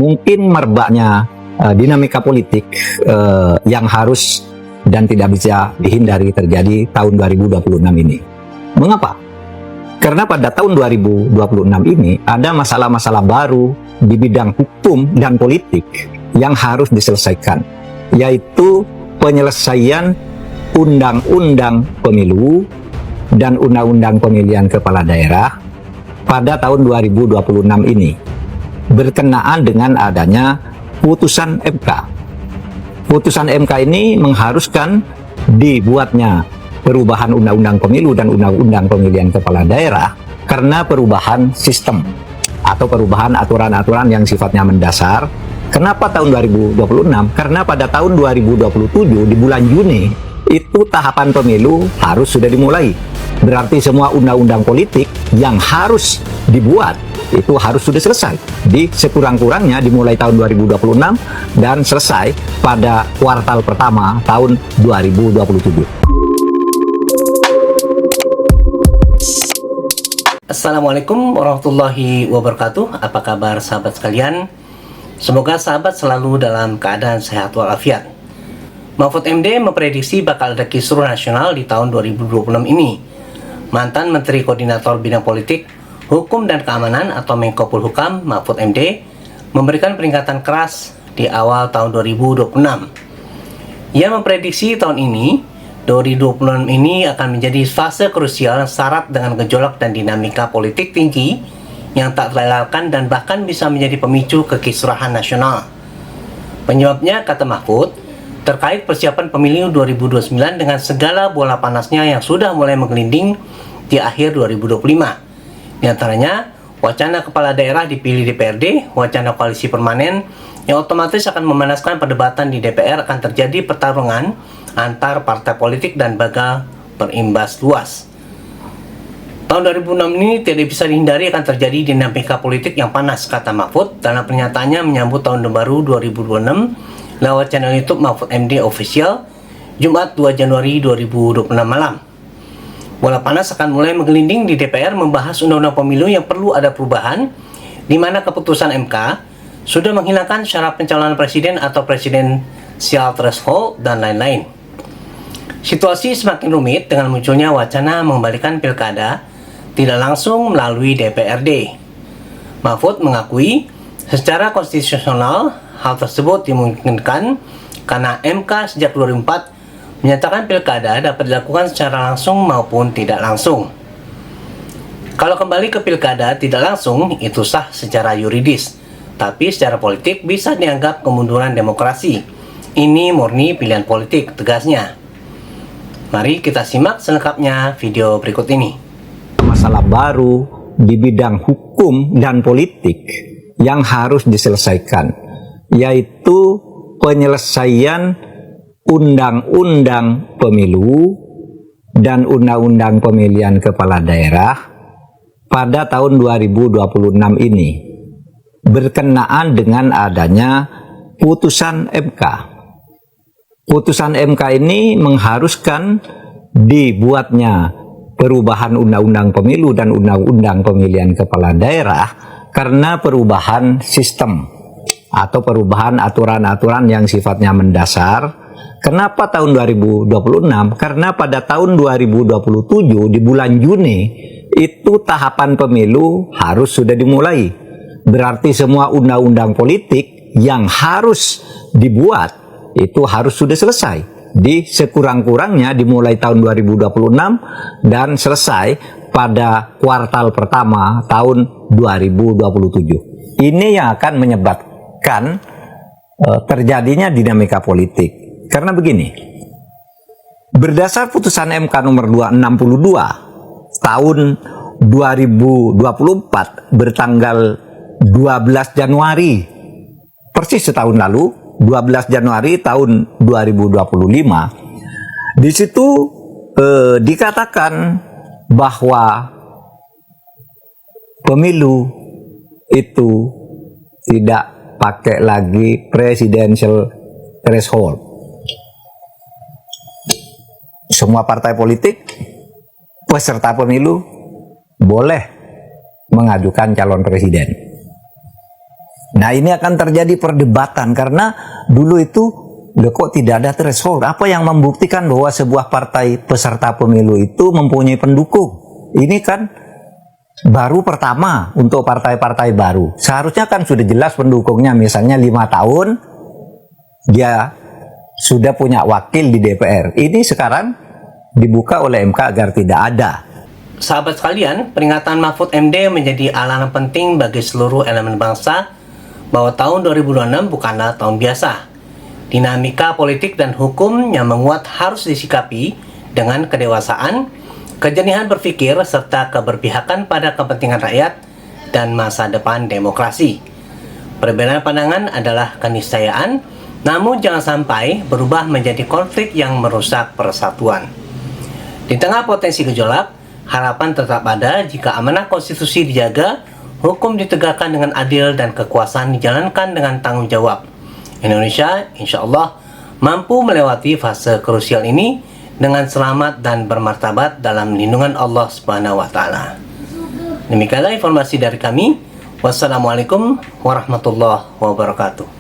mungkin merebaknya dinamika politik yang harus dan tidak bisa dihindari terjadi tahun 2026 ini. Mengapa? Karena pada tahun 2026 ini ada masalah-masalah baru di bidang hukum dan politik yang harus diselesaikan, yaitu penyelesaian undang-undang pemilu dan undang-undang pemilihan kepala daerah pada tahun 2026 ini, berkenaan dengan adanya putusan MK. Putusan MK ini mengharuskan dibuatnya perubahan undang-undang pemilu dan undang-undang pemilihan kepala daerah karena perubahan sistem atau perubahan aturan-aturan yang sifatnya mendasar. Kenapa tahun 2026? Karena pada tahun 2027 di bulan Juni itu tahapan pemilu harus sudah dimulai. Berarti semua undang-undang politik yang harus dibuat itu harus sudah selesai di sekurang-kurangnya dimulai tahun 2026 dan selesai pada kuartal pertama tahun 2027. Assalamualaikum warahmatullahi wabarakatuh. Apa kabar sahabat sekalian? Semoga sahabat selalu dalam keadaan sehat walafiat. Mahfud MD memprediksi bakal ada kisruh nasional di tahun 2026 ini. Mantan Menteri Koordinator Bidang Politik, Hukum dan Keamanan atau Menko Polhukam Mahfud MD memberikan peringatan keras di awal tahun 2026. Ia memprediksi tahun ini 2026 ini akan menjadi fase krusial syarat dengan gejolak dan dinamika politik tinggi yang tak terelakkan dan bahkan bisa menjadi pemicu kekisruhan nasional. Penyebabnya, kata Mahfud, terkait persiapan pemilu 2029 dengan segala bola panasnya yang sudah mulai menggelinding di akhir 2025. Di antaranya, wacana kepala daerah dipilih DPRD, wacana koalisi permanen yang otomatis akan memanaskan perdebatan di DPR, akan terjadi pertarungan antar partai politik dan bakal berimbas luas. Tahun 2006 ini tidak bisa dihindari akan terjadi dinamika politik yang panas, kata Mahfud dalam pernyataannya menyambut tahun baru 2026 lewat channel YouTube Mahfud MD Official Jumat 2 Januari 2026 malam. Bola panas akan mulai menggelinding di DPR membahas undang-undang pemilu yang perlu ada perubahan, di mana keputusan MK sudah menghilangkan syarat pencalonan presiden atau presidensial threshold dan lain-lain. Situasi semakin rumit dengan munculnya wacana mengembalikan pilkada tidak langsung melalui DPRD. Mahfud mengakui secara konstitusional hal tersebut dimungkinkan karena MK sejak 2004 menyatakan pilkada dapat dilakukan secara langsung maupun tidak langsung. Kalau kembali ke pilkada tidak langsung, itu sah secara yuridis, tapi secara politik bisa dianggap kemunduran demokrasi. Ini murni pilihan politik, tegasnya. Mari kita simak selengkapnya video berikut ini. Masalah baru di bidang hukum dan politik yang harus diselesaikan, yaitu penyelesaian undang-undang pemilu dan undang-undang pemilihan kepala daerah pada tahun 2026 ini, berkenaan dengan adanya putusan MK. Putusan MK ini mengharuskan dibuatnya perubahan undang-undang pemilu dan undang-undang pemilihan kepala daerah karena perubahan sistem atau perubahan aturan-aturan yang sifatnya mendasar. Kenapa tahun 2026? Karena pada tahun 2027 di bulan Juni itu tahapan pemilu harus sudah dimulai. Berarti semua undang-undang politik yang harus dibuat itu harus sudah selesai di sekurang-kurangnya dimulai tahun 2026 dan selesai pada kuartal pertama tahun 2027. Ini yang akan menyebabkan terjadinya dinamika politik. Karena begini, berdasar putusan MK nomor 262 tahun 2024 bertanggal 12 Januari, persis setahun lalu, 12 Januari tahun 2025, di situ dikatakan bahwa pemilu itu tidak pakai lagi presidential threshold. Semua partai politik peserta pemilu boleh mengajukan calon presiden. Nah, ini akan terjadi perdebatan karena dulu itu loh, kok tidak ada threshold? Apa yang membuktikan bahwa sebuah partai peserta pemilu itu mempunyai pendukung? Ini kan baru pertama untuk partai-partai baru. Seharusnya kan sudah jelas pendukungnya, misalnya 5 tahun dia sudah punya wakil di DPR. Ini sekarang dibuka oleh MK agar tidak ada. Sahabat sekalian, peringatan Mahfud MD menjadi alarm penting bagi seluruh elemen bangsa bahwa tahun 2026 bukanlah tahun biasa. Dinamika politik dan hukum yang menguat harus disikapi dengan kedewasaan, kejernihan berpikir, serta keberpihakan pada kepentingan rakyat dan masa depan demokrasi. Perbedaan pandangan adalah keniscayaan, namun jangan sampai berubah menjadi konflik yang merusak persatuan. Di tengah potensi gejolak, harapan tetap ada jika amanah konstitusi dijaga, hukum ditegakkan dengan adil, dan kekuasaan dijalankan dengan tanggung jawab. Indonesia insya Allah mampu melewati fase krusial ini dengan selamat dan bermartabat dalam lindungan Allah Subhanahu wa Ta'ala. Demikianlah informasi dari kami. Wassalamualaikum warahmatullahi wabarakatuh.